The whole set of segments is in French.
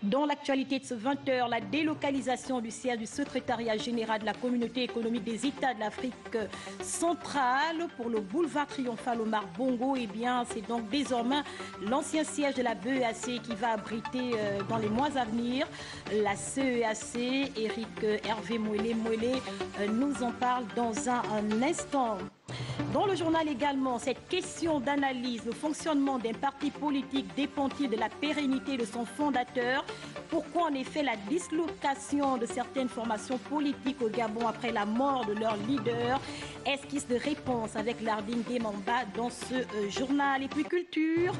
Dans l'actualité de ce 20h, la délocalisation du siège du secrétariat général de la communauté économique des États de l'Afrique centrale pour le boulevard triomphal Omar Bongo. Eh bien, c'est donc désormais l'ancien siège de la BEAC qui va abriter dans les mois à venir la CEAC. Éric Hervé Moélé nous en parle dans un instant. Dans le journal également, cette question d'analyse, le fonctionnement d'un parti politique dépend-il de la pérennité de son fondateur? Pourquoi en effet la dislocation de certaines formations politiques au Gabon après la mort de leur leader? Esquisse de réponse avec Lardine Demamba dans ce journal. Et puis culture,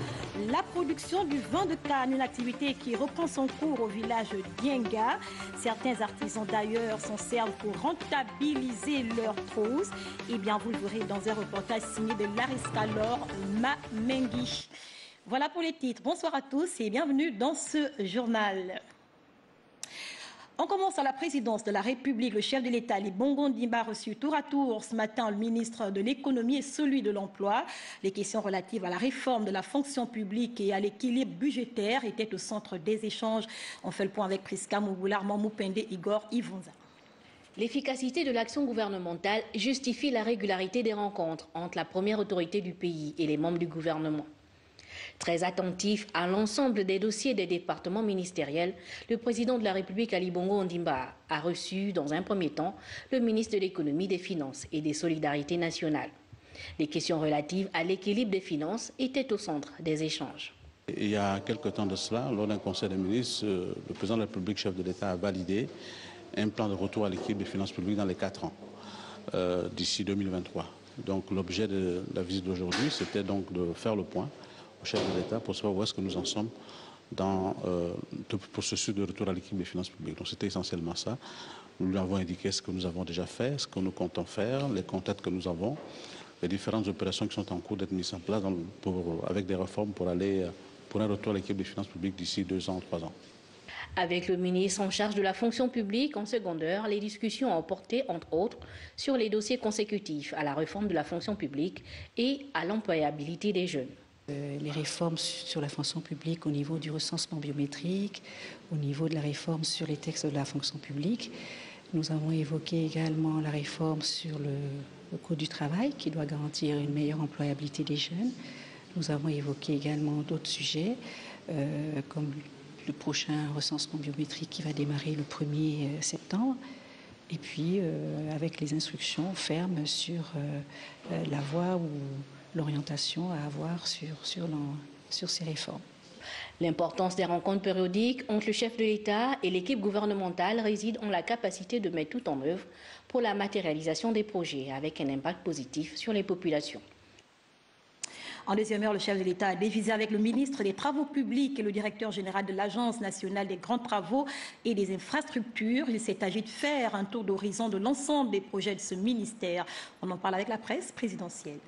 la production du vin de Cannes, une activité qui reprend son cours au village d'Yenga. Certains artisans d'ailleurs s'en servent pour rentabiliser leur trousse. Eh bien, vous le verrez dans un reportage signé de Lariska Laure Mamengi. Voilà pour les titres. Bonsoir à tous et bienvenue dans ce journal. On commence à la présidence de la République. Le chef de l'État, Ali Bongo Ondimba, a reçu tour à tour ce matin le ministre de l'Économie et celui de l'Emploi. Les questions relatives à la réforme de la fonction publique et à l'équilibre budgétaire étaient au centre des échanges. On fait le point avec Priska Mouboula, Moupende, Igor Ivonza. L'efficacité de l'action gouvernementale justifie la régularité des rencontres entre la première autorité du pays et les membres du gouvernement. Très attentif à l'ensemble des dossiers des départements ministériels, le président de la République, Ali Bongo Ondimba, a reçu dans un premier temps le ministre de l'Économie, des Finances et des Solidarités nationales. Les questions relatives à l'équilibre des finances étaient au centre des échanges. Il y a quelque temps de cela, lors d'un conseil des ministres, le président de la République, chef de l'État, a validé un plan de retour à l'équilibre des finances publiques dans les 4 ans, d'ici 2023. Donc l'objet de la visite d'aujourd'hui, c'était donc de faire le point au chef de l'État pour savoir où est-ce que nous en sommes dans le processus de retour à l'équilibre des finances publiques. Donc c'était essentiellement ça. Nous lui avons indiqué ce que nous avons déjà fait, ce que nous comptons faire, les contacts que nous avons, les différentes opérations qui sont en cours d'être mises en place avec des réformes pour un retour à l'équilibre des finances publiques d'ici 2 ans, 3 ans. Avec le ministre en charge de la fonction publique, en seconde heure, les discussions ont porté, entre autres, sur les dossiers consécutifs à la réforme de la fonction publique et à l'employabilité des jeunes. Les réformes sur la fonction publique au niveau du recensement biométrique, au niveau de la réforme sur les textes de la fonction publique. Nous avons évoqué également la réforme sur le Code du travail qui doit garantir une meilleure employabilité des jeunes. Nous avons évoqué également d'autres sujets comme le prochain recensement biométrique qui va démarrer le 1er septembre. Et puis avec les instructions fermes sur la voie ou l'orientation à avoir sur ces réformes. L'importance des rencontres périodiques entre le chef de l'État et l'équipe gouvernementale réside en la capacité de mettre tout en œuvre pour la matérialisation des projets avec un impact positif sur les populations. En deuxième heure, le chef de l'État a divisé avec le ministre des Travaux publics et le directeur général de l'Agence nationale des grands travaux et des infrastructures. Il s'est agi de faire un tour d'horizon de l'ensemble des projets de ce ministère. On en parle avec la presse présidentielle.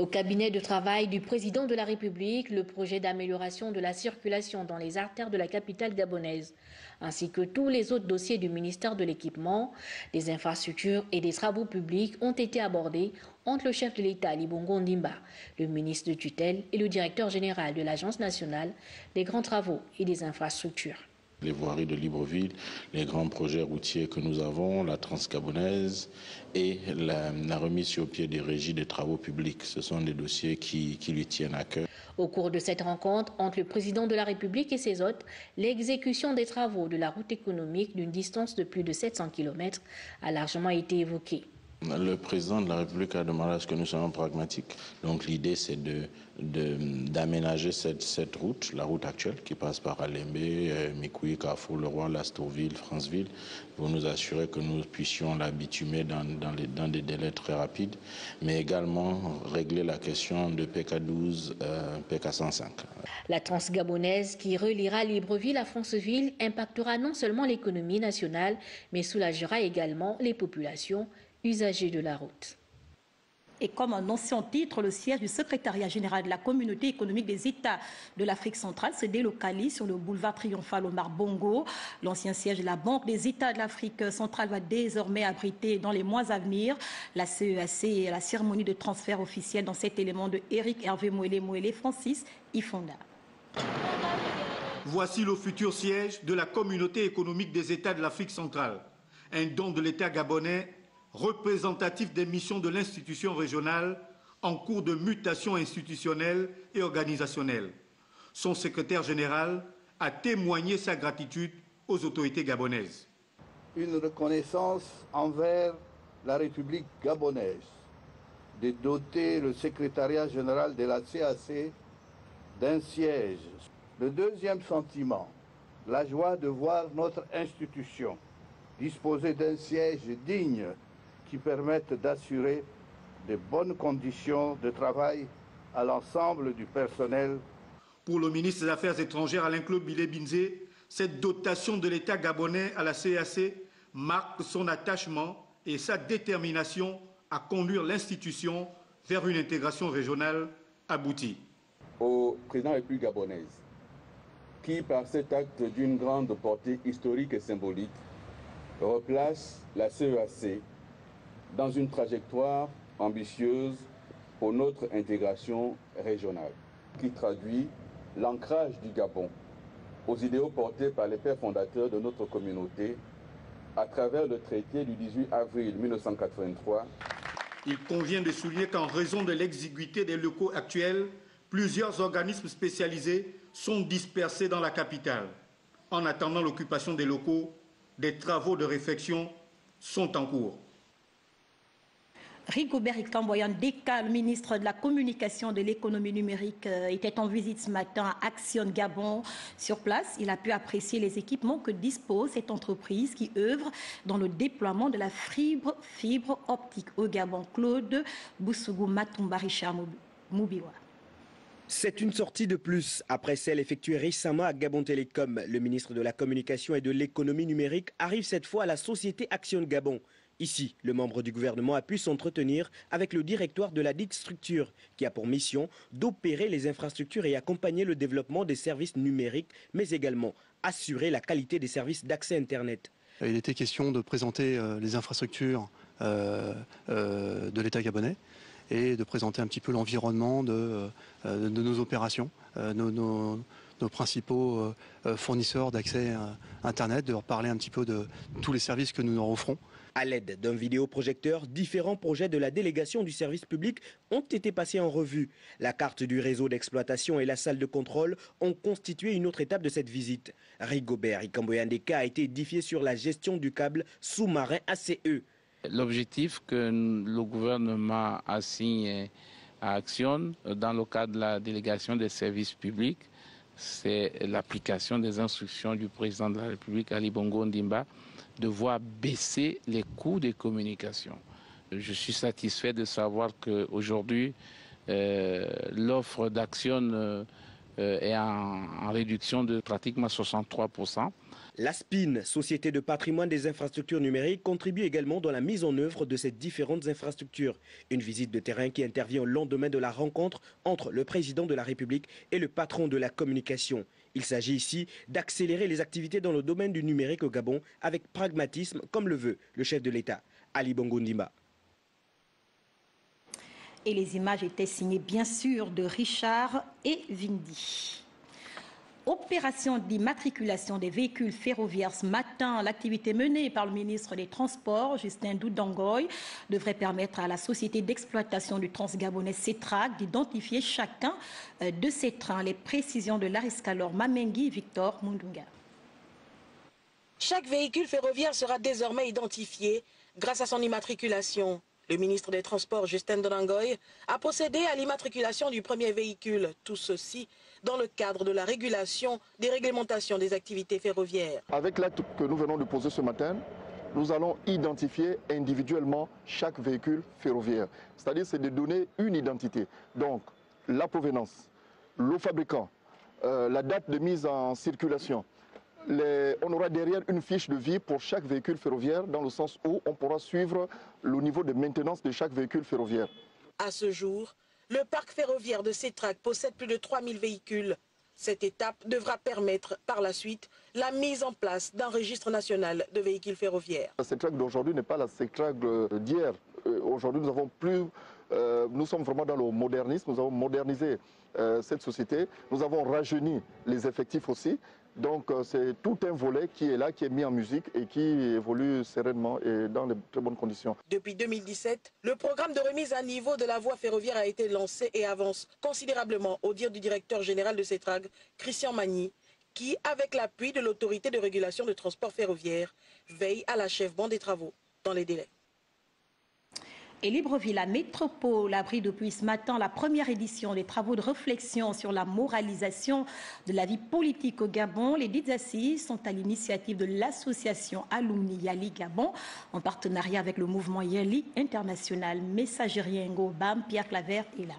Au cabinet de travail du président de la République, le projet d'amélioration de la circulation dans les artères de la capitale gabonaise, ainsi que tous les autres dossiers du ministère de l'Équipement, des Infrastructures et des Travaux publics ont été abordés entre le chef de l'État, Ali Bongo Ondimba, le ministre de tutelle et le directeur général de l'Agence nationale des grands travaux et des infrastructures. Les voiries de Libreville, les grands projets routiers que nous avons, la transgabonaise et la remise sur pied des régies des travaux publics. Ce sont des dossiers qui lui tiennent à cœur. Au cours de cette rencontre entre le président de la République et ses hôtes, l'exécution des travaux de la route économique d'une distance de plus de 700 km a largement été évoquée. Le président de la République a demandé à ce que nous soyons pragmatiques. Donc l'idée, c'est d'aménager cette route, la route actuelle qui passe par Alembe, Mikoui, Carrefour, Leroy, Lastourville, Franceville, pour nous assurer que nous puissions la bitumer dans des délais très rapides, mais également régler la question de PK12, PK105. La transgabonaise qui reliera Libreville à Franceville impactera non seulement l'économie nationale, mais soulagera également les populations usagers de la route. Et comme annoncé en titre, le siège du secrétariat général de la communauté économique des États de l'Afrique centrale se délocalise sur le boulevard triomphal Omar Bongo. L'ancien siège de la Banque des États de l'Afrique centrale va désormais abriter dans les mois à venir la CEAC et la cérémonie de transfert officiel dans cet élément de Éric Hervé Moélé Francis Ifonda. Voici le futur siège de la Communauté économique des États de l'Afrique centrale, un don de l'État gabonais représentatif des missions de l'institution régionale en cours de mutation institutionnelle et organisationnelle. Son secrétaire général a témoigné sa gratitude aux autorités gabonaises. Une reconnaissance envers la République gabonaise de doter le secrétariat général de la CAC d'un siège. Le deuxième sentiment, la joie de voir notre institution disposer d'un siège digne qui permette d'assurer de bonnes conditions de travail à l'ensemble du personnel. Pour le ministre des Affaires étrangères Alain-Claude Bilé-Binzé, cette dotation de l'État gabonais à la CAC marque son attachement et sa détermination à conduire l'institution vers une intégration régionale aboutie. Au président de la République gabonaise, qui par cet acte d'une grande portée historique et symbolique replace la CEAC dans une trajectoire ambitieuse pour notre intégration régionale, qui traduit l'ancrage du Gabon aux idéaux portés par les pères fondateurs de notre communauté à travers le traité du 18 avril 1983. Il convient de souligner qu'en raison de l'exiguïté des locaux actuels, plusieurs organismes spécialisés sont dispersés dans la capitale. En attendant l'occupation des locaux, des travaux de réfection sont en cours. Rigobert Ikamboyan Deka, le ministre de la Communication et de l'économie numérique, était en visite ce matin à Action Gabon. Sur place, il a pu apprécier les équipements que dispose cette entreprise qui œuvre dans le déploiement de la fibre optique au Gabon. Claude Boussougou Matumbarisha Moubiwa. C'est une sortie de plus après celle effectuée récemment à Gabon Télécom. Le ministre de la Communication et de l'économie numérique arrive cette fois à la société Action Gabon. Ici, le membre du gouvernement a pu s'entretenir avec le directoire de la dite structure qui a pour mission d'opérer les infrastructures et accompagner le développement des services numériques, mais également assurer la qualité des services d'accès Internet. Il était question de présenter les infrastructures de l'État gabonais et de présenter un petit peu l'environnement de nos opérations, nos principaux fournisseurs d'accès Internet, de leur parler un petit peu de tous les services que nous leur offrons. À l'aide d'un vidéoprojecteur, différents projets de la délégation du service public ont été passés en revue. La carte du réseau d'exploitation et la salle de contrôle ont constitué une autre étape de cette visite. Rigobert Ikamboyan Deka a été édifié sur la gestion du câble sous-marin ACE. L'objectif que le gouvernement assigne à Action dans le cadre de la délégation des services publics, c'est l'application des instructions du président de la République, Ali Bongo Ondimba, de voir baisser les coûts des communications. Je suis satisfait de savoir qu'aujourd'hui, l'offre d'Action est en réduction de pratiquement 63%. La SPIN, Société de patrimoine des infrastructures numériques, contribue également dans la mise en œuvre de ces différentes infrastructures. Une visite de terrain qui intervient au lendemain de la rencontre entre le président de la République et le patron de la communication. Il s'agit ici d'accélérer les activités dans le domaine du numérique au Gabon avec pragmatisme, comme le veut le chef de l'État, Ali Bongo Ondimba. Et les images étaient signées bien sûr de Richard et Vindy. Opération d'immatriculation des véhicules ferroviaires ce matin. L'activité menée par le ministre des Transports, Justin Doudangoy, devrait permettre à la société d'exploitation du Transgabonais CETRAC d'identifier chacun de ces trains. Les précisions de Lariscalor Mamengi, Victor Mundunga. Chaque véhicule ferroviaire sera désormais identifié grâce à son immatriculation. Le ministre des Transports, Justin Doudangoy, a procédé à l'immatriculation du premier véhicule. Tout ceci dans le cadre de la régulation des réglementations des activités ferroviaires. Avec l'acte que nous venons de poser ce matin, nous allons identifier individuellement chaque véhicule ferroviaire. C'est-à-dire c'est de donner une identité. Donc la provenance, le fabricant, la date de mise en circulation. On aura derrière une fiche de vie pour chaque véhicule ferroviaire dans le sens où on pourra suivre le niveau de maintenance de chaque véhicule ferroviaire. À ce jour, le parc ferroviaire de CETRAC possède plus de 3000 véhicules. Cette étape devra permettre par la suite la mise en place d'un registre national de véhicules ferroviaires. La SETRAG d'aujourd'hui n'est pas la SETRAG d'hier. Aujourd'hui, nous sommes vraiment dans le modernisme, nous avons modernisé cette société, nous avons rajeuni les effectifs aussi. Donc c'est tout un volet qui est là, qui est mis en musique et qui évolue sereinement et dans de très bonnes conditions. Depuis 2017, le programme de remise à niveau de la voie ferroviaire a été lancé et avance considérablement au dire du directeur général de SETRAG, Christian Magny, qui, avec l'appui de l'autorité de régulation de transport ferroviaire, veille à l'achèvement des travaux dans les délais. Et Libreville, la métropole, abrite depuis ce matin la première édition des travaux de réflexion sur la moralisation de la vie politique au Gabon. Les dites assises sont à l'initiative de l'association Alumni Yali Gabon, en partenariat avec le mouvement Yali International. Messagerie Ngobam, Pierre Claver est là.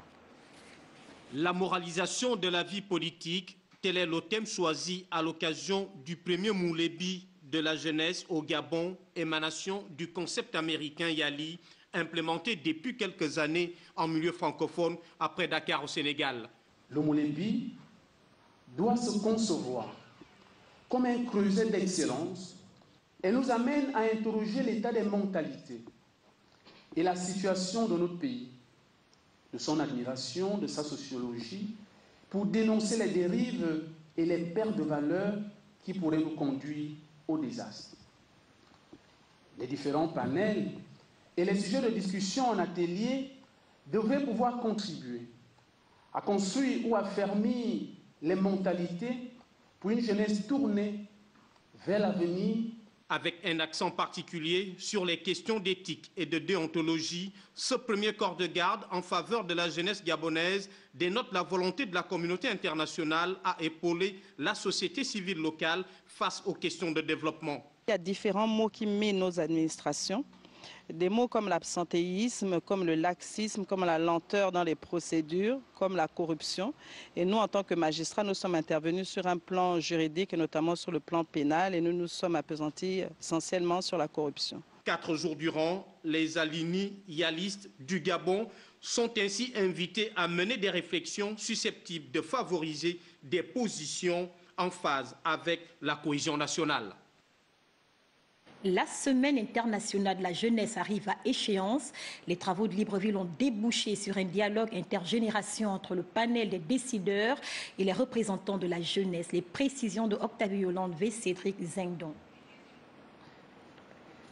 La moralisation de la vie politique, tel est le thème choisi à l'occasion du premier Moulébi de la jeunesse au Gabon, émanation du concept américain Yali, implémenté depuis quelques années en milieu francophone après Dakar au Sénégal. Le Moulébi doit se concevoir comme un creuset d'excellence et nous amène à interroger l'état des mentalités et la situation de notre pays, de son admiration, de sa sociologie, pour dénoncer les dérives et les pertes de valeurs qui pourraient nous conduire au désastre. Les différents panels et les sujets de discussion en atelier devraient pouvoir contribuer à construire ou à affermir les mentalités pour une jeunesse tournée vers l'avenir. Avec un accent particulier sur les questions d'éthique et de déontologie, ce premier corps de garde en faveur de la jeunesse gabonaise dénote la volonté de la communauté internationale à épauler la société civile locale face aux questions de développement. Il y a différents mots qui minent nos administrations. Des mots comme l'absentéisme, comme le laxisme, comme la lenteur dans les procédures, comme la corruption. Et nous, en tant que magistrats, nous sommes intervenus sur un plan juridique et notamment sur le plan pénal et nous nous sommes appesantis essentiellement sur la corruption. 4 jours durant, les alinis yalistes du Gabon sont ainsi invités à mener des réflexions susceptibles de favoriser des positions en phase avec la cohésion nationale. La semaine internationale de la jeunesse arrive à échéance. Les travaux de Libreville ont débouché sur un dialogue intergénération entre le panel des décideurs et les représentants de la jeunesse. Les précisions de Octavio Landvé, Cédric Zengdon.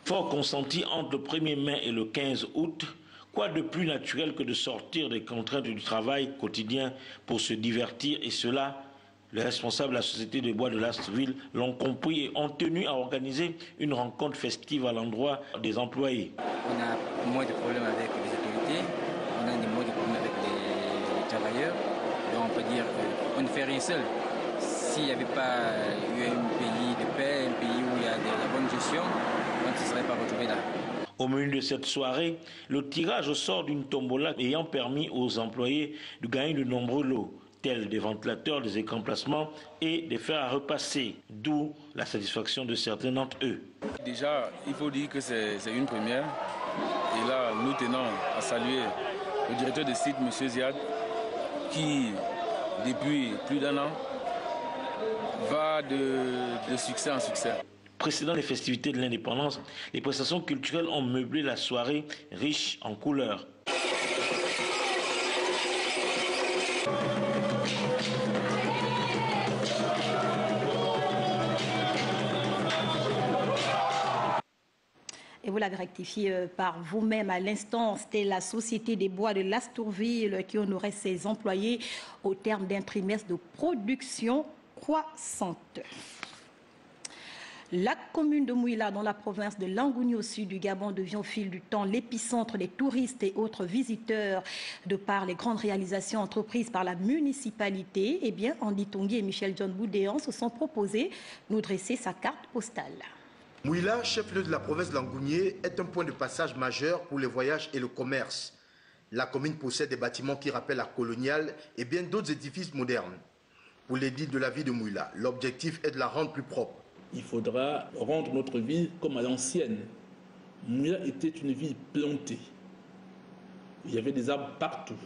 Fort consenti entre le 1er mai et le 15 août, quoi de plus naturel que de sortir des contraintes du travail quotidien pour se divertir, et cela, les responsables de la Société des Bois de Lastreville l'ont compris et ont tenu à organiser une rencontre festive à l'endroit des employés. On a moins de problèmes avec les autorités, on a moins de problèmes avec les travailleurs. Donc on peut dire qu'on ne fait rien seul. S'il n'y avait pas eu un pays de paix, un pays où il y a de la bonne gestion, on ne se serait pas retrouvé là. Au menu de cette soirée, le tirage au sort d'une tombola ayant permis aux employés de gagner de nombreux lots, tels des ventilateurs, des écrans placements et des fers à repasser, d'où la satisfaction de certains d'entre eux. Déjà, il faut dire que c'est une première. Et là, nous tenons à saluer le directeur de site, M. Ziad, qui, depuis plus d'1 an, va de succès en succès. Précédant les festivités de l'indépendance, les prestations culturelles ont meublé la soirée riche en couleurs. Et vous l'avez rectifié par vous-même à l'instant, c'était la Société des Bois de Lastourville qui honorait ses employés au terme d'un trimestre de production croissante. La commune de Mouila, dans la province de Langouni au sud du Gabon, devient au fil du temps l'épicentre des touristes et autres visiteurs de par les grandes réalisations entreprises par la municipalité. Eh bien, Andy Tongi et Michel John Boudéan se sont proposés nous dresser sa carte postale. Mouila, chef-lieu de la province de Langouni, est un point de passage majeur pour les voyages et le commerce. La commune possède des bâtiments qui rappellent la coloniale et bien d'autres édifices modernes. Pour l'édit de la ville de Mouila, l'objectif est de la rendre plus propre. Il faudra rendre notre ville comme à l'ancienne. Mouila était une ville plantée. Il y avait des arbres partout.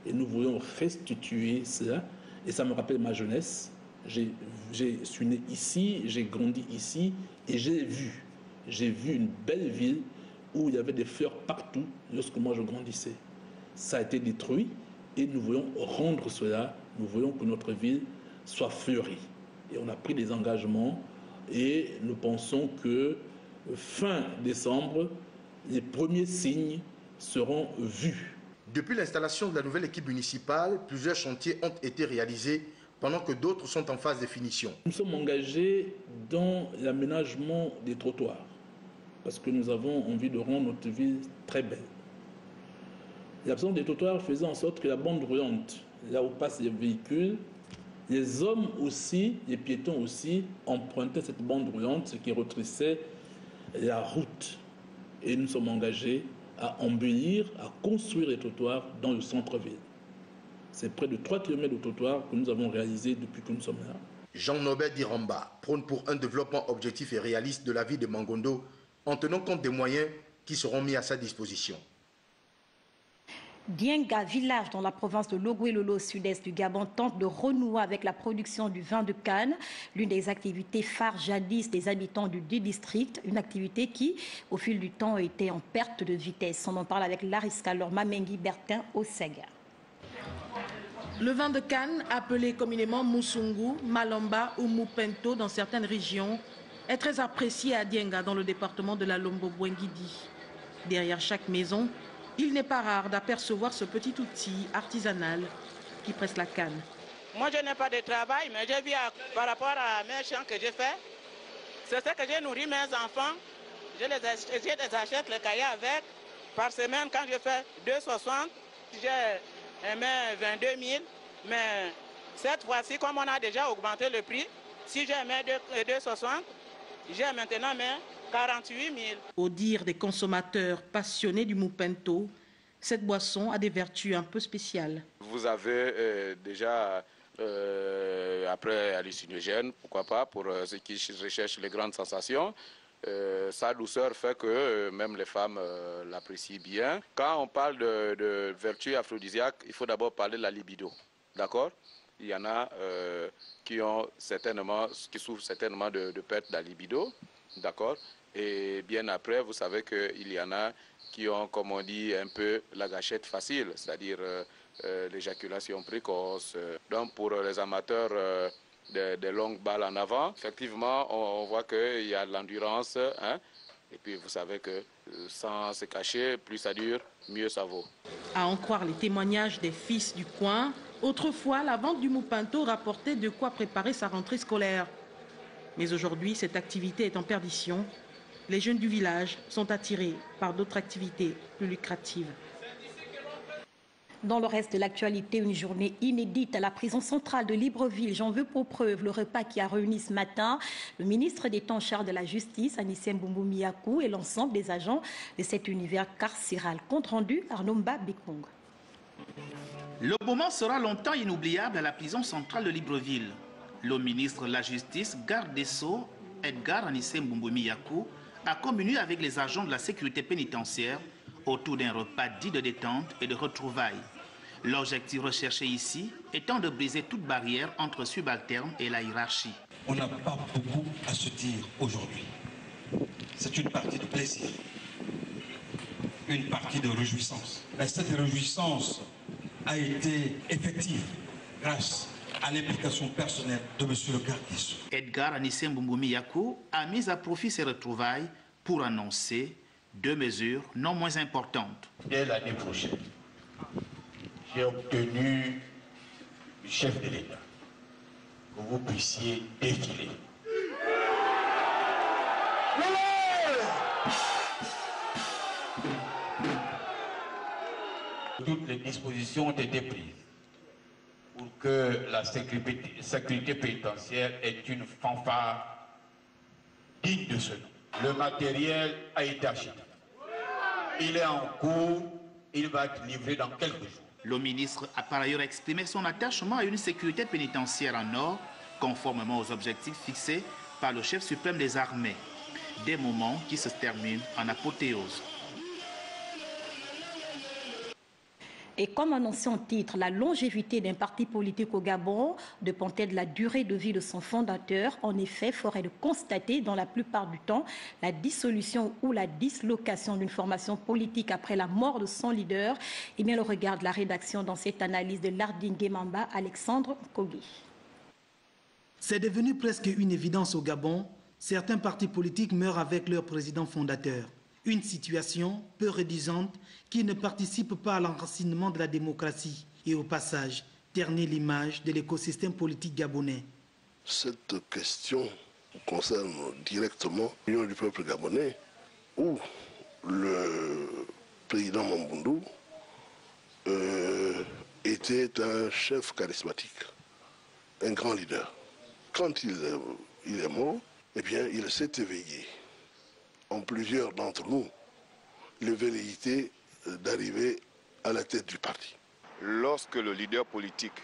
Et nous voulons restituer cela Et ça me rappelle ma jeunesse. Je suis né ici, j'ai grandi ici et j'ai vu une belle ville où il y avait des fleurs partout lorsque moi je grandissais. Ça a été détruit et nous voulons rendre cela, nous voulons que notre ville soit fleurie. Et on a pris des engagements et nous pensons que fin décembre, les premiers signes seront vus. Depuis l'installation de la nouvelle équipe municipale, plusieurs chantiers ont été réalisés pendant que d'autres sont en phase de finition. Nous sommes engagés dans l'aménagement des trottoirs parce que nous avons envie de rendre notre ville très belle. L'absence des trottoirs faisait en sorte que la bande roulante, là où passent les véhicules, les hommes aussi, les piétons aussi, empruntaient cette bande roulante, ce qui retroussait la route. Et nous sommes engagés à embellir, à construire les trottoirs dans le centre-ville. C'est près de 3 km de trottoirs que nous avons réalisés depuis que nous sommes là. Jean-Norbert Diramba prône pour un développement objectif et réaliste de la ville de Mangondo en tenant compte des moyens qui seront mis à sa disposition. Dienga, village dans la province de Logoué-Lolo, sud-est du Gabon, tente de renouer avec la production du vin de Cannes, l'une des activités phares jadis des habitants du district, une activité qui, au fil du temps, a été en perte de vitesse. On en parle avec Lariska Lorma Mengi Bertin au Sega. Le vin de Cannes, appelé communément Moussoungou, Malamba ou Moupento dans certaines régions, est très apprécié à Dienga dans le département de la Lombo-Bouenguidi. Derrière chaque maison, il n'est pas rare d'apercevoir ce petit outil artisanal qui presse la canne. Moi, je n'ai pas de travail, mais je vis par rapport à mes champs que j'ai fait. C'est ce que j'ai nourri mes enfants. Je les achète le cahier avec. Par semaine, quand je fais 2,60, j'ai 22 000. Mais cette fois-ci, comme on a déjà augmenté le prix, si j'ai 2,60, j'ai maintenant 48 000. Au dire des consommateurs passionnés du Moupento, cette boisson a des vertus un peu spéciales. Vous avez déjà, après hallucinogène, pourquoi pas, pour ceux qui recherchent les grandes sensations, sa douceur fait que même les femmes l'apprécient bien. Quand on parle de vertus aphrodisiaques, il faut d'abord parler de la libido, d'accord? Il y en a qui souffrent certainement de perte de la libido, d'accord? Et bien après, vous savez qu'il y en a qui ont, comme on dit, un peu la gâchette facile, c'est-à-dire l'éjaculation précoce. Donc pour les amateurs des longues balles en avant, effectivement, on voit qu'il y a de l'endurance. Hein, et puis vous savez que sans se cacher, plus ça dure, mieux ça vaut. À en croire les témoignages des fils du coin, autrefois, la vente du Moupento rapportait de quoi préparer sa rentrée scolaire. Mais aujourd'hui, cette activité est en perdition. Les jeunes du village sont attirés par d'autres activités plus lucratives. Dans le reste de l'actualité, une journée inédite à la prison centrale de Libreville. J'en veux pour preuve le repas qui a réuni ce matin le ministre d'État en charge de la Justice, Anissé Mboumbou-Miakou, et l'ensemble des agents de cet univers carcéral. Compte rendu, Arnomba Bikong. Le moment sera longtemps inoubliable à la prison centrale de Libreville. Le ministre de la Justice, garde des Sceaux, Edgar Anissé Mboumbou-Miakou, a communié avec les agents de la sécurité pénitentiaire autour d'un repas dit de détente et de retrouvailles. L'objectif recherché ici étant de briser toute barrière entre subalternes et la hiérarchie. On n'a pas beaucoup à se dire aujourd'hui. C'est une partie de plaisir, une partie de réjouissance. Mais cette réjouissance a été effective grâce à l'implication personnelle de M. le garde des Sceaux. Edgar Anissé Mboumbou-Miakou a mis à profit ces retrouvailles pour annoncer 2 mesures non moins importantes. Dès l'année prochaine, j'ai obtenu du chef de l'État que vous puissiez défiler. Toutes les dispositions ont été prises pour que la sécurité pénitentiaire ait une fanfare digne de ce nom. Le matériel a été acheté. Il est en cours, il va être livré dans quelques jours. Le ministre a par ailleurs exprimé son attachement à une sécurité pénitentiaire en or, conformément aux objectifs fixés par le chef suprême des armées. Des moments qui se terminent en apothéose. Et comme annoncé en titre, la longévité d'un parti politique au Gabon dépendait de la durée de vie de son fondateur. En effet, force est de constater dans la plupart du temps la dissolution ou la dislocation d'une formation politique après la mort de son leader. Et bien le regard de la rédaction dans cette analyse de Lardingue Mamba, Alexandre Kogi. C'est devenu presque une évidence au Gabon. Certains partis politiques meurent avec leur président fondateur. Une situation peu réduisante qui ne participe pas à l'enracinement de la démocratie et au passage ternit l'image de l'écosystème politique gabonais. Cette question concerne directement l'Union du peuple gabonais où le président Mamboundou était un chef charismatique, un grand leader. Quand il est mort, eh bien, il s'est éveillé en plusieurs d'entre nous les velléités d'arriver à la tête du parti. Lorsque le leader politique,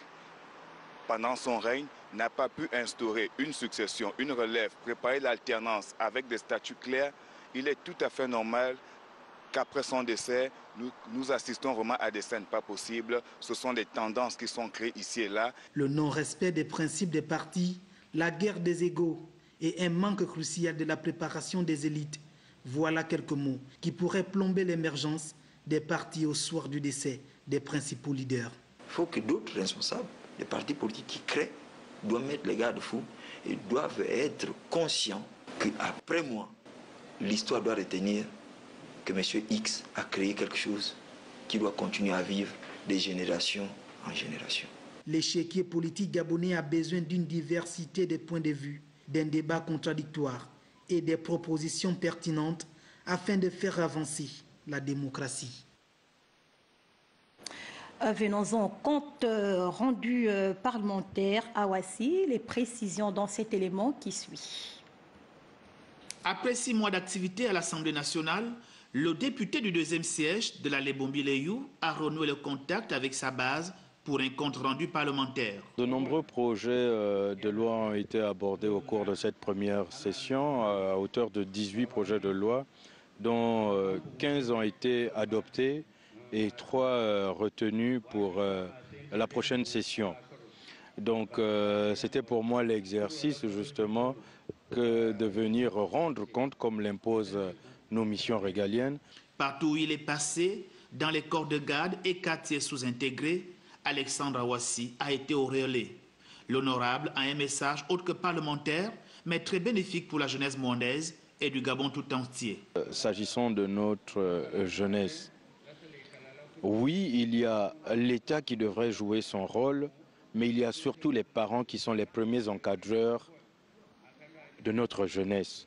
pendant son règne, n'a pas pu instaurer une succession, une relève, préparer l'alternance avec des statuts clairs, il est tout à fait normal qu'après son décès, nous assistons vraiment à des scènes pas possibles. Ce sont des tendances qui sont créées ici et là. Le non-respect des principes des partis, la guerre des égos et un manque crucial de la préparation des élites. Voilà quelques mots qui pourraient plomber l'émergence des partis au soir du décès des principaux leaders. Il faut que d'autres responsables des partis politiques qui créent doivent mettre les garde-fous et doivent être conscients qu'après moi, l'histoire doit retenir que M. X a créé quelque chose qui doit continuer à vivre de génération en génération. L'échiquier politique gabonais a besoin d'une diversité de points de vue, d'un débat contradictoire et des propositions pertinentes afin de faire avancer la démocratie. Venons-en au compte rendu parlementaire à Ouassi, les précisions dans cet élément qui suit. Après 6 mois d'activité à l'Assemblée nationale, le député du 2e siège de la Lebombi-Leyou a renoué le contact avec sa base pour un compte rendu parlementaire. De nombreux projets de loi ont été abordés au cours de cette première session, à hauteur de 18 projets de loi, dont 15 ont été adoptés et 3 retenus pour la prochaine session. Donc c'était pour moi l'exercice justement que de venir rendre compte comme l'imposent nos missions régaliennes. Partout où il est passé, dans les corps de garde et quartiers sous-intégrés, Alexandre Ouassi a été auréolé. L'honorable a un message autre que parlementaire, mais très bénéfique pour la jeunesse mondaise et du Gabon tout entier. S'agissant de notre jeunesse, oui, il y a l'État qui devrait jouer son rôle, mais il y a surtout les parents qui sont les premiers encadreurs de notre jeunesse.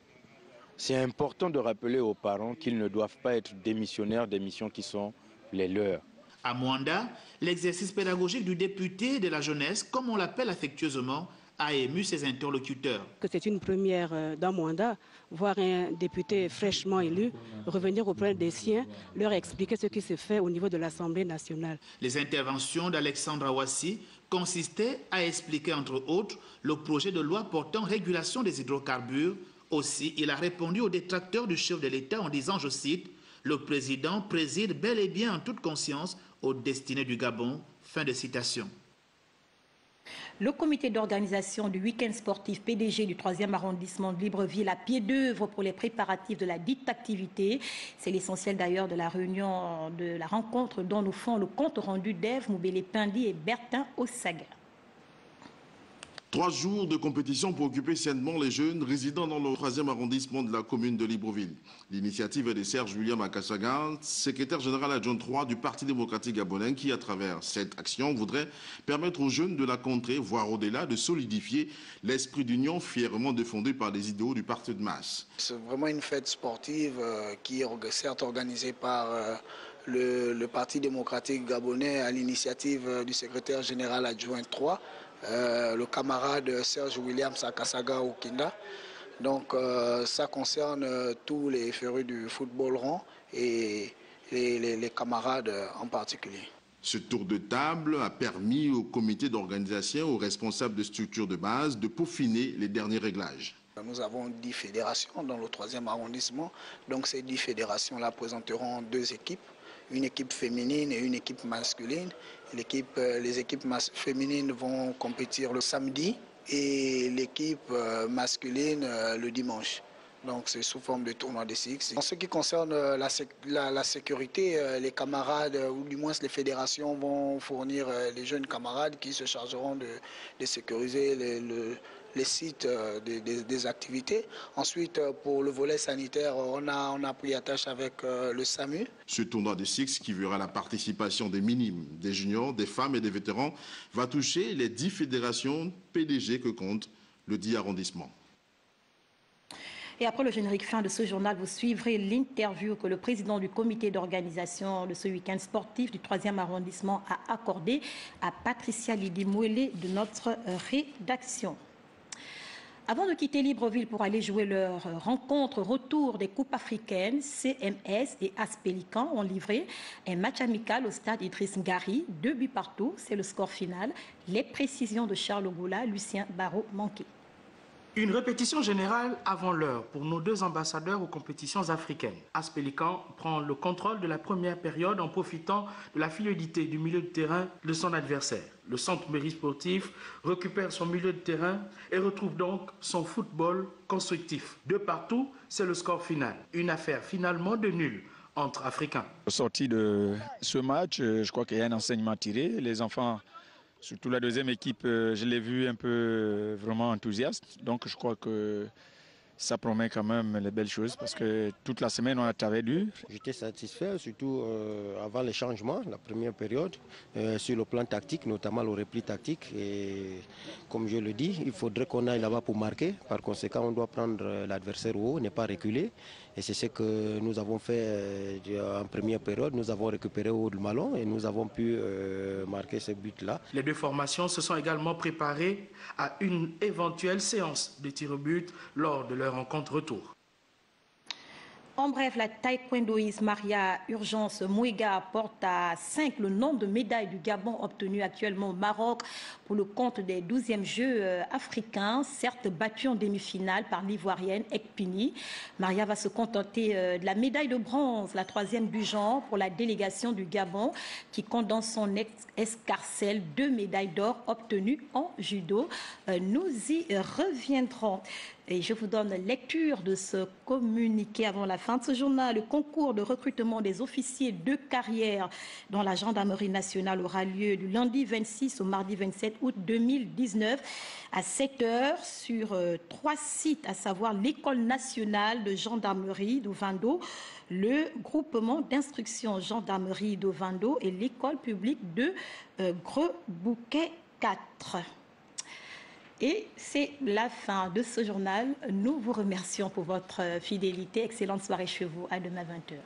C'est important de rappeler aux parents qu'ils ne doivent pas être démissionnaires des missions qui sont les leurs. À Mwanda, l'exercice pédagogique du député de la jeunesse, comme on l'appelle affectueusement, a ému ses interlocuteurs. C'est une première dans Mwanda, voir un député fraîchement élu revenir auprès des siens, leur expliquer ce qui se fait au niveau de l'Assemblée nationale. Les interventions d'Alexandre Ouassi consistaient à expliquer, entre autres, le projet de loi portant régulation des hydrocarbures. Aussi, il a répondu aux détracteurs du chef de l'État en disant, je cite, « Le président préside bel et bien en toute conscience aux destinées du Gabon ». Fin de citation. Le comité d'organisation du week-end sportif PDG du 3e arrondissement de Libreville a pied d'œuvre pour les préparatifs de la dite activité. C'est l'essentiel d'ailleurs de la réunion, de la rencontre dont nous font le compte rendu d'Ève Moubélé-Pindi et Bertin Ossaga. 3 jours de compétition pour occuper sainement les jeunes résidant dans le 3e arrondissement de la commune de Libreville. L'initiative est de Serge William Akassaga, secrétaire général adjoint 3 du Parti démocratique gabonais, qui, à travers cette action, voudrait permettre aux jeunes de la contrer, voire au-delà, de solidifier l'esprit d'union fièrement défendu par les idéaux du parti de masse. C'est vraiment une fête sportive qui est certes organisée par le Parti démocratique gabonais à l'initiative du secrétaire général adjoint 3. Le camarade Serge William Akassaga Okinda. Donc ça concerne tous les férus du football rond et les camarades en particulier. Ce tour de table a permis au comité d'organisation, aux responsables de structures de base, de peaufiner les derniers réglages. Nous avons 10 fédérations dans le 3e arrondissement. Donc ces 10 fédérations-là présenteront 2 équipes. Une équipe féminine et une équipe masculine. Les équipes féminines vont compétir le samedi et l'équipe masculine le dimanche. Donc c'est sous forme de tournoi de six. En ce qui concerne la sécurité, les camarades, ou du moins les fédérations vont fournir les jeunes camarades qui se chargeront de sécuriser les sites des activités. Ensuite, pour le volet sanitaire, on a pris attache avec le SAMU. Ce tournoi de six, qui verra la participation des minimes, des juniors, des femmes et des vétérans, va toucher les 10 fédérations PDG que compte le 10 arrondissement. Et après le générique fin de ce journal, vous suivrez l'interview que le président du comité d'organisation de ce week-end sportif du 3e arrondissement a accordé à Patricia Lidi-Mouélé de notre rédaction. Avant de quitter Libreville pour aller jouer leur rencontre retour des Coupes africaines, CMS et AS Pélican ont livré un match amical au stade Idriss Ngari, 2 buts partout, c'est le score final. Les précisions de Charles Goula, Lucien Barraud-Manqué. Une répétition générale avant l'heure pour nos 2 ambassadeurs aux compétitions africaines. AS Pélican prend le contrôle de la première période en profitant de la fluidité du milieu de terrain de son adversaire. Le centre sportif récupère son milieu de terrain et retrouve donc son football constructif. 2 partout, c'est le score final. Une affaire finalement de nul entre Africains. Sorti de ce match, je crois qu'il y a un enseignement tiré. Les enfants, surtout la deuxième équipe, je l'ai vu un peu vraiment enthousiaste. Donc je crois que ça promet quand même les belles choses parce que toute la semaine on a travaillé dur. J'étais satisfait, surtout avant les changements, la première période, sur le plan tactique, notamment le repli tactique. Et comme je le dis, il faudrait qu'on aille là-bas pour marquer. Par conséquent, on doit prendre l'adversaire au haut, ne pas reculer. Et c'est ce que nous avons fait en première période. Nous avons récupéré au haut du ballon et nous avons pu marquer ce but-là. Les 2 formations se sont également préparées à une éventuelle séance de tir au but lors de leur rencontre retour. En bref, la taekwondoïste Maria Urgence Mouiga porte à 5 le nombre de médailles du Gabon obtenues actuellement au Maroc pour le compte des 12e Jeux africains, certes battus en demi-finale par l'Ivoirienne Ekpini. Maria va se contenter de la médaille de bronze, la 3e du genre pour la délégation du Gabon qui compte dans son escarcelle 2 médailles d'or obtenues en judo. Nous y reviendrons. Et je vous donne lecture de ce communiqué avant la fin de ce journal. Le concours de recrutement des officiers de carrière dans la gendarmerie nationale aura lieu du lundi 26 au mardi 27 août 2019 à 7h sur 3 sites, à savoir l'école nationale de gendarmerie d'Ovando, le groupement d'instruction gendarmerie d'Ovando et l'école publique de Gros-Bouquet 4. Et c'est la fin de ce journal. Nous vous remercions pour votre fidélité. Excellente soirée chez vous. À demain 20h.